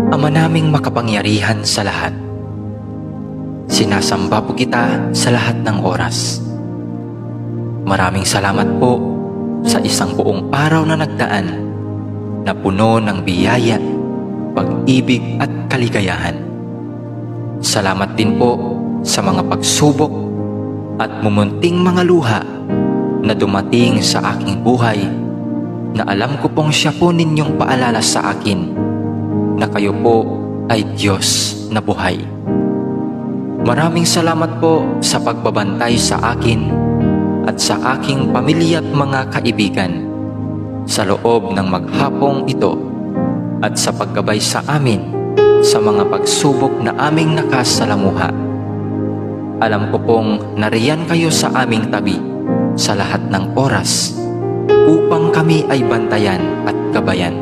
Ama naming makapangyarihan sa lahat, sinasamba po kita sa lahat ng oras. Maraming salamat po sa isang buong araw na nagdaan na puno ng biyaya, pag-ibig at kaligayahan. Salamat din po sa mga pagsubok at mumunting mga luha na dumating sa aking buhay, na alam ko pong siya po ninyong paalala sa akin na kayo po ay Diyos na buhay. Maraming salamat po sa pagbabantay sa akin at sa aking pamilya at mga kaibigan sa loob ng maghapong ito, at sa paggabay sa amin sa mga pagsubok na aming nakasalamuha. Alam ko pong nariyan kayo sa aming tabi sa lahat ng oras upang kami ay bantayan at gabayan.